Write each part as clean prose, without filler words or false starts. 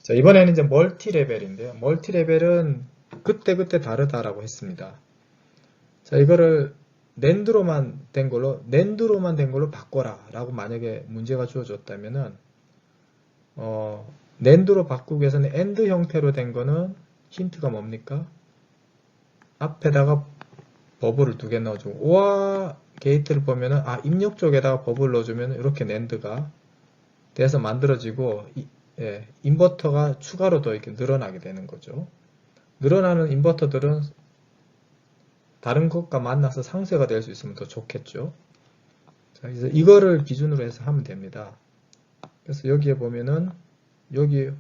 자, 이번에는 이제 멀티 레벨인데요. 멀티 레벨은 그때그때 다르다라고 했습니다. 자, 이거를 낸드로만 된 걸로 바꿔라 라고 만약에 문제가 주어졌다면은, 낸드로 바꾸기 위해서는 AND 형태로 된 거는 힌트가 뭡니까? 앞에다가 버블을 두 개 넣어주고, OR 게이트를 보면은, 입력 쪽에다가 버블을 넣어주면 이렇게 낸드가 돼서 만들어지고, 인버터가 추가로 더 이렇게 늘어나게 되는 거죠. 늘어나는 인버터들은 다른 것과 만나서 상쇄가 될 수 있으면 더 좋겠죠. 자, 그래서 이거를 기준으로 해서 하면 됩니다. 그래서 여기에 보면은 여기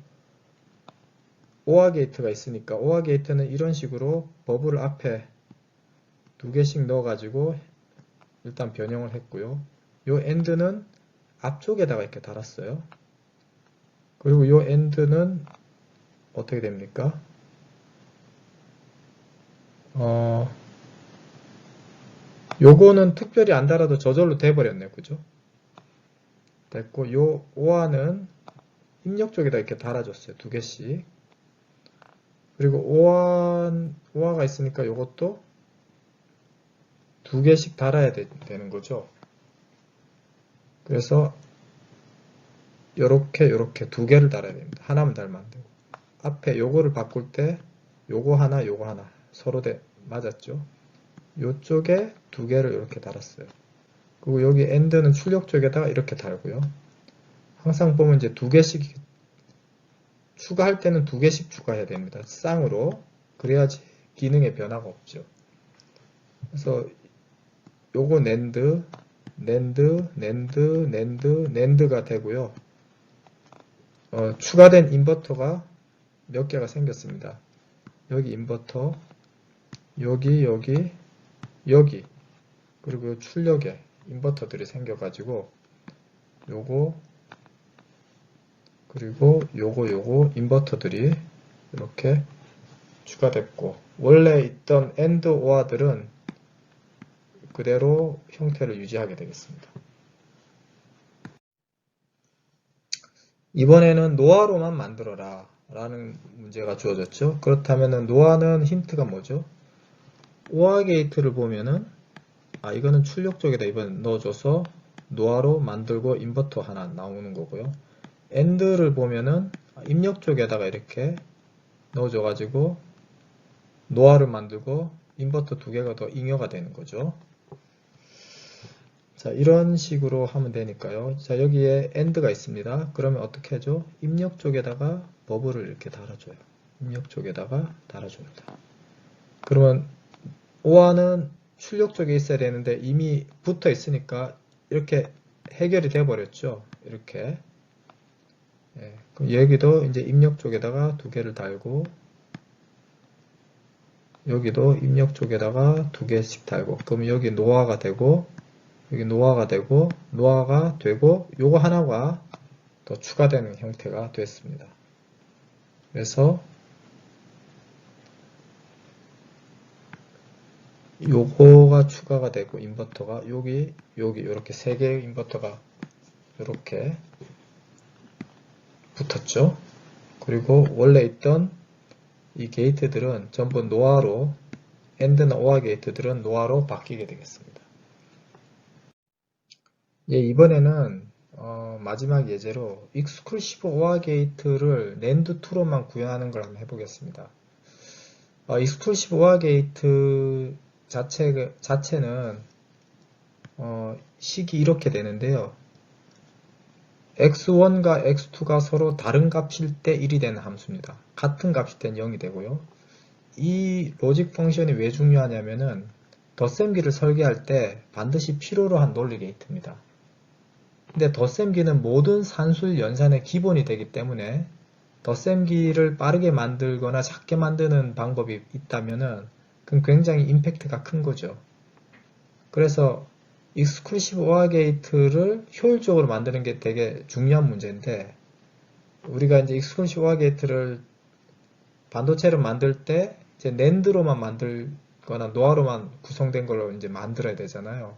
OR 게이트가 있으니까 OR 게이트는 이런 식으로 버블을 앞에 두 개씩 넣어가지고 일단 변형을 했고요. 요 AND는 앞쪽에다가 이렇게 달았어요. 그리고 요 AND는 어떻게 됩니까? 요거는 특별히 안 달아도 저절로 돼버렸네요. 그죠? 됐고, 요 OR는 입력 쪽에다 이렇게 달아줬어요. 두 개씩. 그리고 OR가 있으니까 요것도 두 개씩 달아야 되는 거죠. 그래서 요렇게 두 개를 달아야 됩니다. 하나만 달면 안 되고. 앞에 요거를 바꿀 때 요거 하나 서로 맞았죠. 요쪽에 두 개를 이렇게 달았어요. 그리고 여기 AND는 출력 쪽에다가 이렇게 달고요. 항상 보면 이제 두 개씩 추가할 때는 두 개씩 추가해야 됩니다. 쌍으로. 그래야지 기능의 변화가 없죠. 그래서 요거 낸드가 되고요. 추가된 인버터가 몇 개가 생겼습니다. 여기 인버터, 여기, 그리고 출력에 인버터들이 생겨가지고 요거, 그리고 요거 인버터들이 이렇게 추가됐고, 원래 있던 AND OR들은 그대로 형태를 유지하게 되겠습니다. 이번에는 노아로만 만들어라 라는 문제가 주어졌죠. 그렇다면 노아는 힌트가 뭐죠? OR 게이트를 보면은 이거는 출력 쪽에다 이번 넣어줘서 노아로 만들고 인버터 하나 나오는 거고요. AND를 보면은 입력 쪽에다가 이렇게 넣어줘가지고 노아를 만들고 인버터 두 개가 더 잉여가 되는 거죠. 자, 이런 식으로 하면 되니까요. 자, 여기에 AND가 있습니다. 그러면 어떻게 하죠? 입력 쪽에다가 버블을 이렇게 달아줘요. 입력 쪽에다가 달아줍니다. 그러면 OR는 출력 쪽에 있어야 되는데 이미 붙어 있으니까 이렇게 해결이 돼 버렸죠. 이렇게. 그럼 여기도 이제 입력 쪽에다가 두 개를 달고, 여기도 입력 쪽에다가 두 개씩 달고, 그럼 여기 노아가 되고, 여기 노아가 되고, 요거 하나가 더 추가되는 형태가 됐습니다. 그래서 요거가 추가가 되고, 인버터가 여기 이렇게 세 개의 인버터가 이렇게 붙었죠. 그리고 원래 있던 이 게이트들은 전부 노아로, AND나 OR 게이트들은 노아로 바뀌게 되겠습니다. 이번에는 마지막 예제로 익스클루시브 OR 게이트를 NAND2로만 구현하는 걸 한번 해보겠습니다. 익스클루시브 OR 게이트 자체는 식이 이렇게 되는데요. x1과 x2가 서로 다른 값일 때 1이 되는 함수입니다. 같은 값일 땐 0이 되고요. 이 로직 펑션이 왜 중요하냐면은 덧셈기를 설계할 때 반드시 필요로 한 논리 게이트입니다. 근데 덧셈기는 모든 산술 연산의 기본이 되기 때문에 덧셈기를 빠르게 만들거나 작게 만드는 방법이 있다면은 그건 굉장히 임팩트가 큰 거죠. 그래서 익스클루시브 OR 게이트를 효율적으로 만드는 게 되게 중요한 문제인데, 우리가 이제 익스클루시브 OR 게이트를 반도체를 만들 때 이제 낸드로만 만들거나 노아로만 구성된 걸로 이제 만들어야 되잖아요.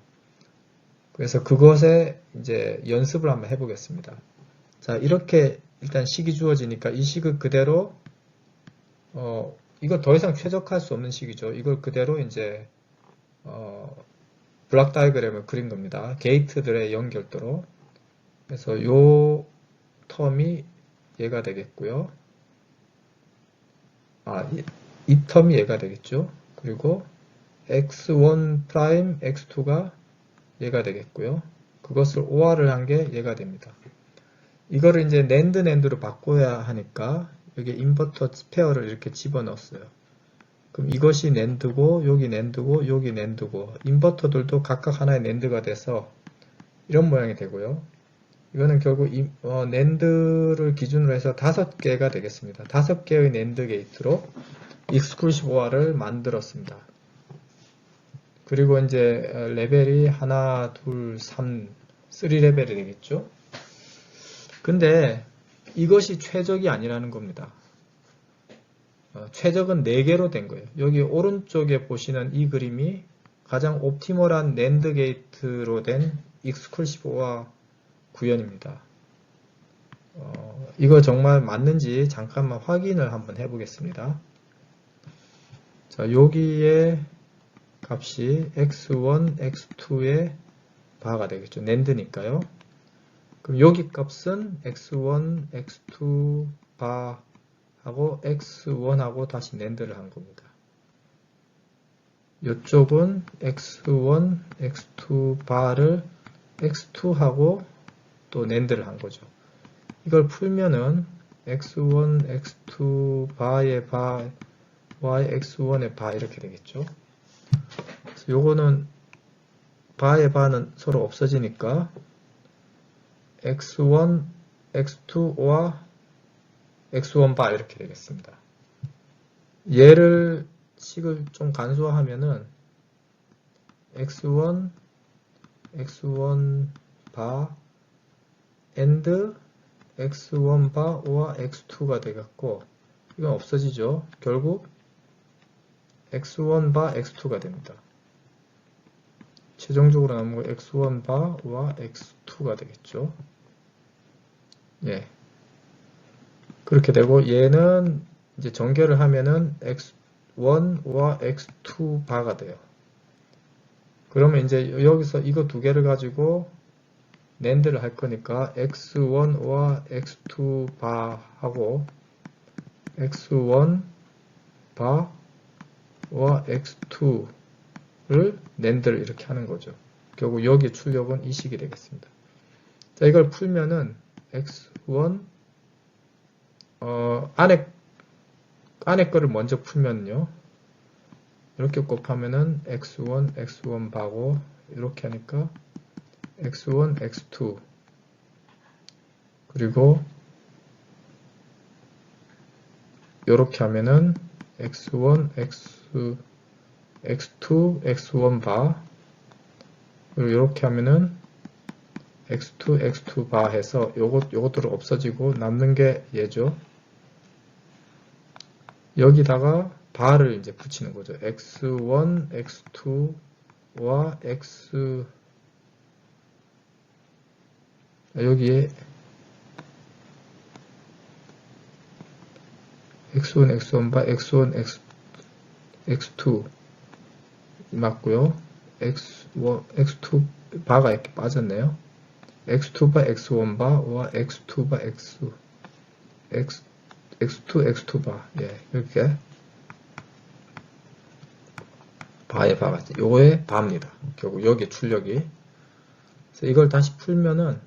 그래서 그것에 이제 연습을 한번 해보겠습니다. 자, 이렇게 일단 식이 주어지니까 이 식을 그대로 이거 더 이상 최적화할 수 없는 식이죠. 이걸 그대로 이제 블락 다이그램을 그린 겁니다. 게이트들의 연결도로. 그래서 요 텀이 얘가 되겠고요. 이 텀이 얘가 되겠죠. 그리고 x1 프라임 x2가 얘가 되겠고요. 그것을 OR을 한 게 얘가 됩니다. 이거를 이제 낸드로 바꿔야 하니까 여기 인버터 스페어를 이렇게 집어넣었어요. 그럼 이것이 낸드고 여기 낸드고 여기 낸드고 인버터들도 각각 하나의 낸드가 돼서 이런 모양이 되고요. 이거는 결국 낸드를 기준으로 해서 5개가 되겠습니다. 5개의 낸드 게이트로 익스클루시브 OR을 만들었습니다. 그리고 이제 레벨이 하나, 둘, 3, 3레벨이 되겠죠. 근데 이것이 최적이 아니라는 겁니다. 최적은 4개로 된 거예요. 여기 오른쪽에 보시는 이 그림이 가장 옵티멀한 낸드 게이트로 된 익스클루시브 OR 구현입니다. 이거 정말 맞는지 잠깐만 확인을 한번 해보겠습니다. 자, 여기에 값이 x1, x2의 바가 되겠죠. 낸드니까요. 그럼 여기 값은 x1, x2 바하고 x1하고 다시 낸드를 한 겁니다. 이쪽은 x1, x2 바를 x2하고 또 낸드를 한 거죠. 이걸 풀면은 x1, x2 바의 바, y, x1의 바 이렇게 되겠죠. 그래서 요거는 바의 바는 서로 없어지니까 x1, x2와 x1 바 이렇게 되겠습니다. 얘를 식을 좀 간소화하면은 x1, x1 바 and x1 바와 x2가 되겠고 이건 없어지죠. 결국 x1 바 x2가 됩니다. 최종적으로 남은 거 x1 바와 x2가 되겠죠. 예. 그렇게 되고 얘는 이제 전개를 하면은 x1와 x2 바가 돼요. 그러면 이제 여기서 이거 두 개를 가지고 낸드를 할 거니까 x1와 x2 바하고 x1 바와 x2를 낸드를 이렇게 하는 거죠. 결국 여기 출력은 이 식이 되겠습니다. 자, 이걸 풀면은 x1 안에 거를 먼저 풀면요. 이렇게 곱하면은 x1 바고 이렇게 하니까 x1, x2 그리고 이렇게 하면은 x1, x2, x1 바 그리고 이렇게 하면은 x2, x2 바 해서 요것들은 없어지고 남는 게 얘죠. 여기다가 바를 이제 붙이는 거죠. x1, x2와 여기에 x1, x1 바, x1, x2 맞고요. x2 바가 이렇게 빠졌네요. x2 바, x1 바와 x2 바, x2, x2 바. 예, 이렇게 바의 바가 요거의 바입니다. 결국 여기 출력이. 그래서 이걸 다시 풀면은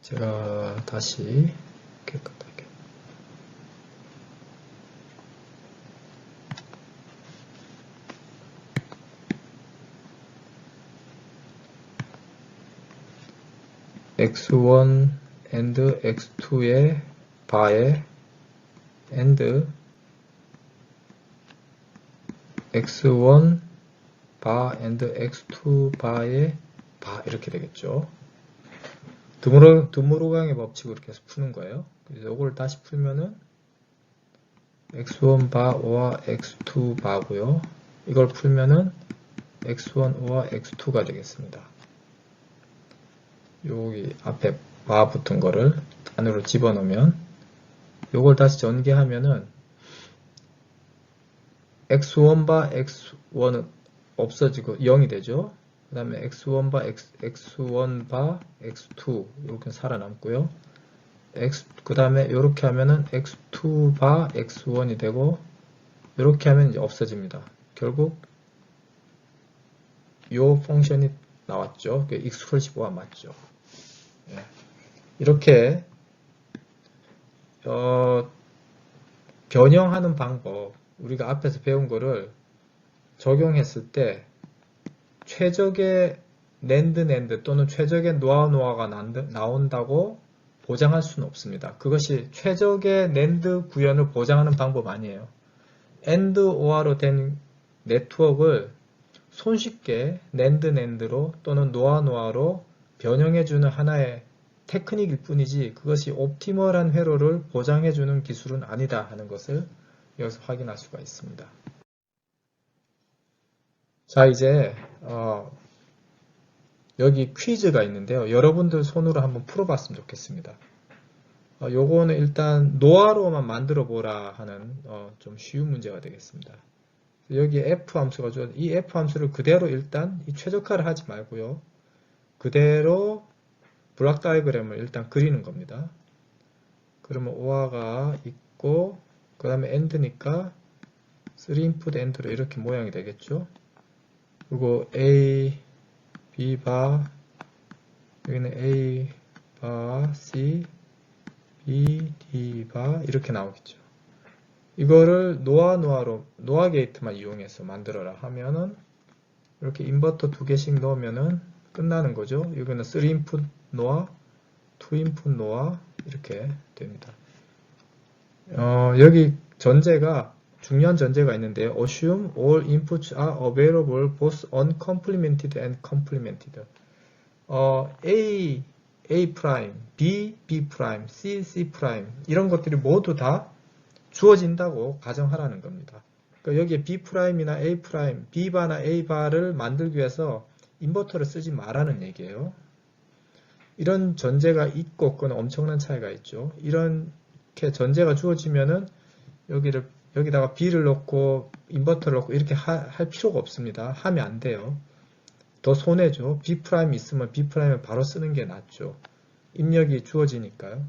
제가 다시 깨끗하게 x1 and x2의 바에 and x1 바 and x2 바의 바 이렇게 되겠죠. 드모로강의 법칙으로 계속 푸는 거예요. 그래서 이걸 다시 풀면은 x1 바와 x2 바고요. 이걸 풀면은 x1와 x2가 되겠습니다. 여기 앞에 바 붙은 거를 안으로 집어넣으면 요걸 다시 전개하면은 x1바 x1은 없어지고 0이 되죠. 그 다음에 x1바 x1바 x2 이렇게 살아남고요. 그 다음에 이렇게 하면은 x2바 x1이 되고 이렇게 하면 이제 없어집니다. 결국 이 펑션이 나왔죠. 익스클루시브가 맞죠. 예. 이렇게 변형하는 방법 우리가 앞에서 배운 거를 적용했을 때 최적의 낸드 또는 최적의 노아가 나온다고 보장할 수는 없습니다. 그것이 최적의 낸드 구현을 보장하는 방법 아니에요. AND OR로 된 네트워크를 손쉽게 낸드로 또는 노아로 변형해주는 하나의 테크닉일 뿐이지 그것이 옵티멀한 회로를 보장해주는 기술은 아니다 하는 것을 여기서 확인할 수가 있습니다. 자, 이제 여기 퀴즈가 있는데요. 여러분들 손으로 한번 풀어봤으면 좋겠습니다. 요거는 일단 노아로만 만들어 보라 하는 좀 쉬운 문제가 되겠습니다. 여기에 f 함수가 주어져 이 f 함수를 그대로 일단 이 최적화를 하지 말고요. 그대로 블록 다이어그램을 일단 그리는 겁니다. 그러면 OR가 있고 그 다음에 AND니까 3인풋 AND로 이렇게 모양이 되겠죠. 그리고 A, B 바 여기는 A 바 C, B, D 바 이렇게 나오겠죠. 이거를 노아 게이트만 이용해서 만들어라 하면은 이렇게 인버터 2개씩 넣으면은 끝나는 거죠. 여기는 3인풋 노아, 2인풋 노아 이렇게 됩니다. 여기 전제가 중요한 전제가 있는데요. Assume all inputs are available both uncomplemented and complemented. A, A', B, B', C, C' 이런 것들이 모두 다 주어진다고 가정하라는 겁니다. 그러니까 여기에 B'이나 A', B바나 A바를 만들기 위해서 인버터를 쓰지 말라는 얘기예요. 이런 전제가 있고 없고는 엄청난 차이가 있죠. 이렇게 전제가 주어지면은 여기다가 B를 넣고 인버터를 넣고 이렇게 할 필요가 없습니다. 하면 안 돼요. 더 손해죠. B' 있으면 B'을 바로 쓰는 게 낫죠. 입력이 주어지니까요.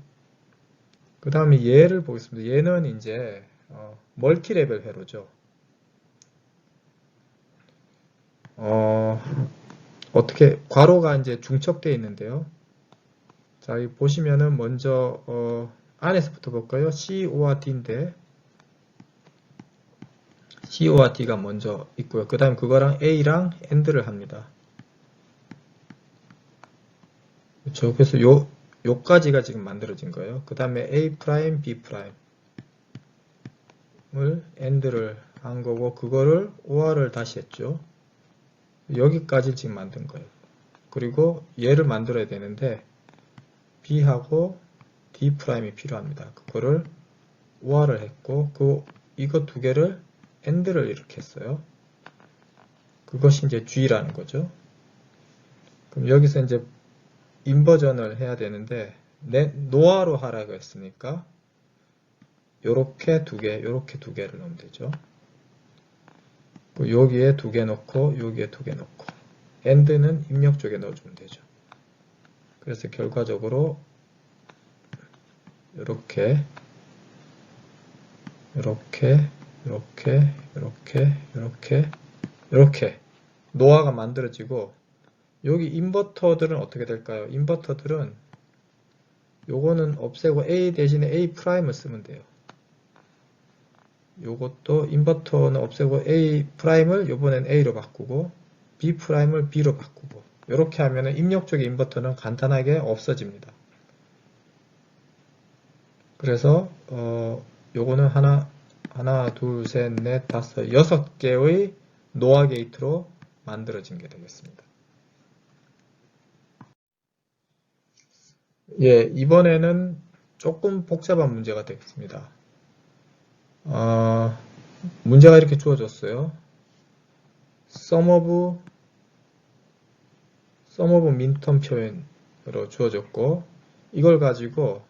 그 다음에 얘를 보겠습니다. 얘는 이제 멀티 레벨 회로죠. 어떻게 괄호가 이제 중첩되어 있는데요. 자, 여기 보시면은 먼저 안에서부터 볼까요? CO와 D인데 CO와 D가 먼저 있고요. 그 다음 그거랑 A랑 AND를 합니다. 그렇죠. 그래서 요까지가 지금 만들어진 거예요. 그 다음에 A', B' 을 AND를 한 거고 그거를 OR을 다시 했죠. 여기까지 지금 만든 거예요. 그리고 얘를 만들어야 되는데 B하고 D'이 필요합니다. 그거를 OR을 했고 이거 두 개를 AND를 이렇게 했어요. 그것이 이제 G라는 거죠. 그럼 여기서 이제 인버전을 해야 되는데 노아로 하라고 했으니까 요렇게 두 개를 넣으면 되죠. 여기에 두 개 넣고 여기에 두 개 넣고 AND는 입력 쪽에 넣어주면 되죠. 그래서 결과적으로 이렇게 노아가 만들어지고 여기 인버터들은 어떻게 될까요? 인버터들은 요거는 없애고 A 대신에 A'을 쓰면 돼요. 요것도 인버터는 없애고 A'을 요번엔 A로 바꾸고 B'을 B로 바꾸고 이렇게 하면은 입력 쪽의 인버터는 간단하게 없어집니다. 그래서 요거는 하나, 둘, 셋, 넷, 다섯, 6개의 노아 게이트로 만들어진 게 되겠습니다. 예, 이번에는 조금 복잡한 문제가 되겠습니다. 문제가 이렇게 주어졌어요. sum of min term 표현으로 주어졌고 이걸 가지고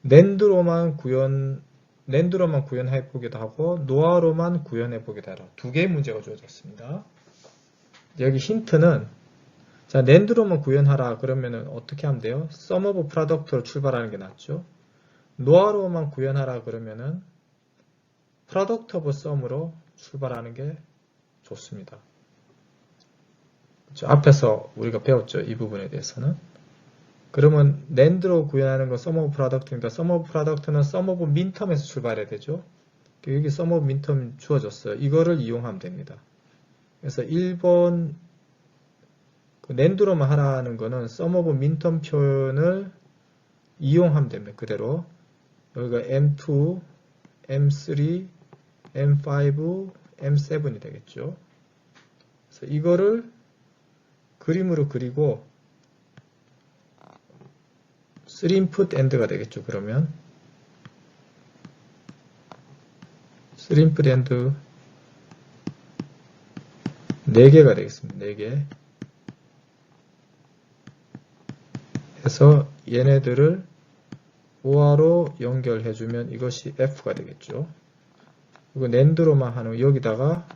낸드로만 구현해 보기도 하고 노아로만 구현해 보기도 하라. 두 개의 문제가 주어졌습니다. 여기 힌트는 자, 낸드로만 구현하라 그러면은 어떻게 하면 돼요? sum of product로 출발하는 게 낫죠. 노아로만 구현하라 그러면은 product of sum으로 출발하는 게 좋습니다. 그렇죠? 앞에서 우리가 배웠죠. 이 부분에 대해서는. 그러면 낸드로 구현하는 건 sum of product니까 sum of product는 sum of minterm에서 출발해야 되죠. 여기 sum of minterm 주어졌어요. 이거를 이용하면 됩니다. 그래서 1번 그 낸드로만 하라는 거는 sum of minterm 표현을 이용하면 됩니다. 그대로 여기가 M2, M3, M5, M7이 되겠죠. 그래서 이거를 그림으로 그리고 3input AND가 되겠죠. 그러면 3input AND 4개가 되겠습니다. 4개 해서 얘네들을 OR로 연결해주면 이것이 F가 되겠죠. 이거 낸드로만 하는 여기다가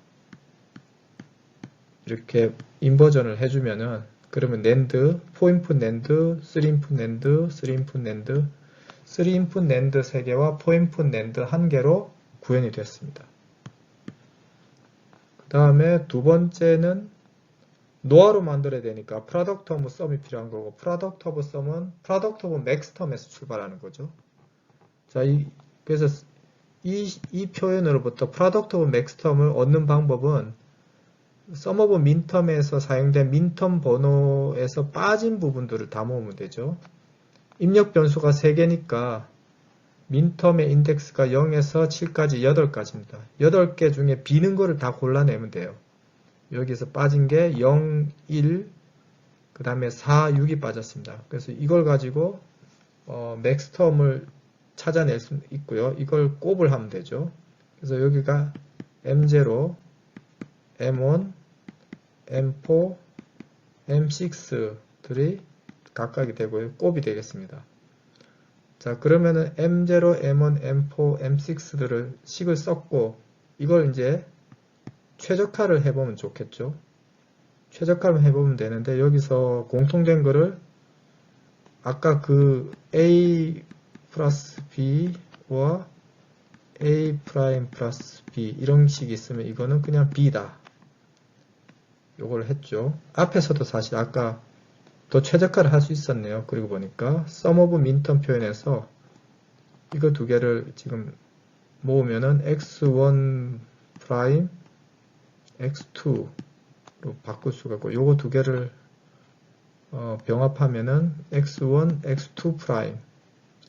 이렇게 인버전을 해주면은 그러면 낸드, 4인풋 낸드, 3인풋 낸드, 3인풋 낸드, 3인풋 낸드 3개와 4인풋 낸드 1개로 구현이 됐습니다. 그 다음에 두 번째는 노아로 만들어야 되니까 product of sum이 필요한 거고 product of sum은 product of maxterm에서 출발하는 거죠. 자, 그래서 이 표현으로부터 product of maxterm을 얻는 방법은 sum of minterm에서 사용된 minterm 번호에서 빠진 부분들을 다 모으면 되죠. 입력 변수가 3개니까 minterm의 인덱스가 0에서 7까지 8가지입니다. 8개 중에 비는 거를 다 골라내면 돼요. 여기서 빠진 게 0, 1, 그 다음에 4, 6이 빠졌습니다. 그래서 이걸 가지고 maxterm을 찾아낼 수 있고요. 이걸 곱을 하면 되죠. 그래서 여기가 M0, M1, M4, M6들이 각각이 되고요. 곱이 되겠습니다. 자, 그러면은 M0, M1, M4, M6들을 식을 썼고 이걸 이제 최적화를 해보면 좋겠죠. 최적화를 해보면 되는데 여기서 공통된 거를 아까 그 A 플러스 B와 A 프라임 플러스 B 이런 식이 있으면 이거는 그냥 B다. 요걸 했죠. 앞에서도 사실 아까 더 최적화를 할 수 있었네요. 그리고 보니까 sum of minterm 표현에서 이거 두 개를 지금 모으면은 x1 프라임 x2로 바꿀 수가 있고 요거 두 개를 병합하면은 x1 x2 프라임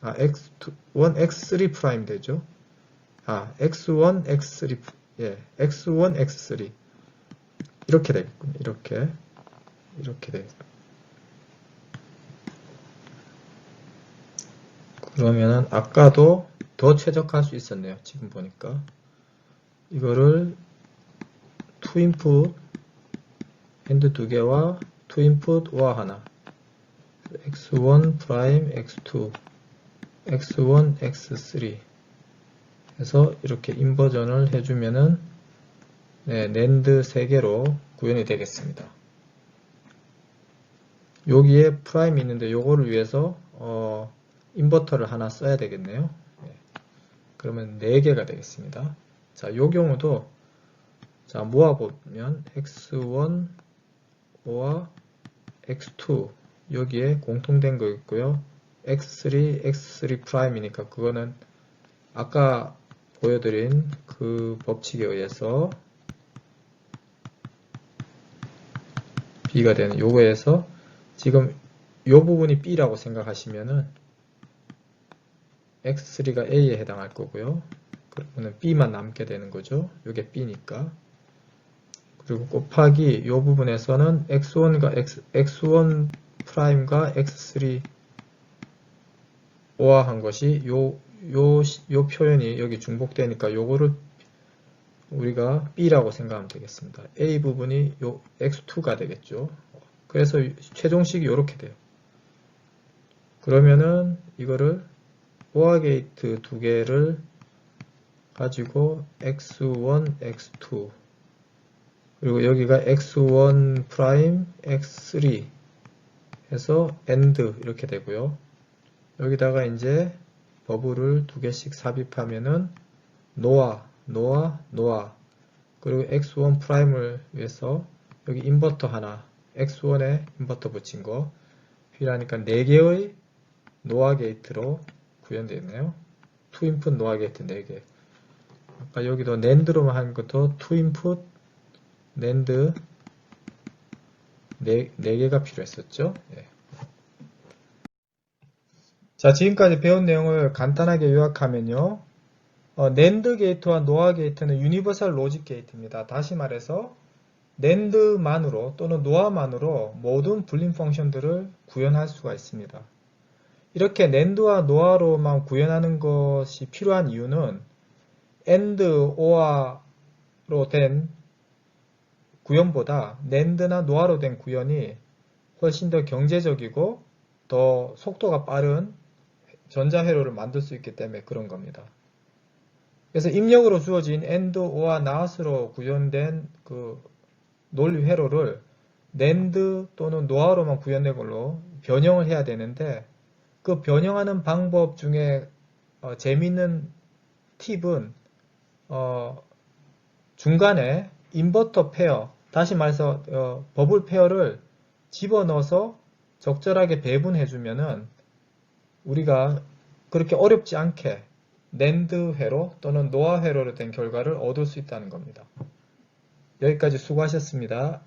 x1 x3 프라임 되죠. x1 x3 x1 x3 이렇게 되겠군요. 이렇게 되겠습니다. 그러면은 아까도 더 최적화할 수 있었네요. 지금 보니까 이거를 2인풋 AND 2개와 2인풋 OR 하나 x1 프라임 x2 x1 x3 해서 이렇게 인버전을 해주면은 낸드 3개로 구현이 되겠습니다. 여기에 프라임이 있는데 요거를 위해서 인버터를 하나 써야 되겠네요. 그러면 4개가 되겠습니다. 자, 요 경우도 자, 모아보면 x1 와 x2 여기에 공통된 거 있고요. x3, x3 프라임이니까 그거는 아까 보여드린 그 법칙에 의해서 B가 되는 요거에서 지금 요 부분이 B라고 생각하시면은 x3가 A에 해당할 거고요. 그러면 B만 남게 되는 거죠. 요게 B니까. 그리고 곱하기 요 부분에서는 x1 프라임과 x3 오화한 것이 요 표현이 여기 중복되니까 요거를 우리가 B라고 생각하면 되겠습니다. A 부분이 요 x2가 되겠죠. 그래서 최종식이 요렇게 돼요. 그러면은 이거를 OR 게이트 두 개를 가지고 x1, x2 그리고 여기가 x1 프라임, x3 해서 AND 이렇게 되고요. 여기다가 이제 버블을 두 개씩 삽입하면은 NOR, NOR, NOR 그리고 x1 프라임을 위해서 여기 인버터 하나 x1에 인버터 붙인 거 필요하니까 4개의 노아 게이트로 구현되어 있네요. 2인풋 노아 게이트 4개. 아까 여기도 NAND로만 한 것도 2인풋 NAND 4개가 필요했었죠. 예. 자, 지금까지 배운 내용을 간단하게 요약하면요. NAND 게이트와 노아 게이트는 유니버설 로직 게이트입니다. 다시 말해서 NAND만으로 또는 노아만으로 모든 불림 펑션들을 구현할 수가 있습니다. 이렇게 NAND와 노아로만 구현하는 것이 필요한 이유는 AND, OR로 된 구현보다 NAND나 노아로 된 구현이 훨씬 더 경제적이고 더 속도가 빠른 전자회로를 만들 수 있기 때문에 그런 겁니다. 그래서 입력으로 주어진 AND, OR, NOT으로 구현된 그 논리 회로를 NAND 또는 노아로만 구현된 걸로 변형을 해야 되는데 그 변형하는 방법 중에 재미있는 팁은 중간에 인버터 페어, 다시 말해서 버블 페어를 집어넣어서 적절하게 배분해주면은 우리가 그렇게 어렵지 않게 NAND 회로 또는 노아 회로로 된 결과를 얻을 수 있다는 겁니다. 여기까지 수고하셨습니다.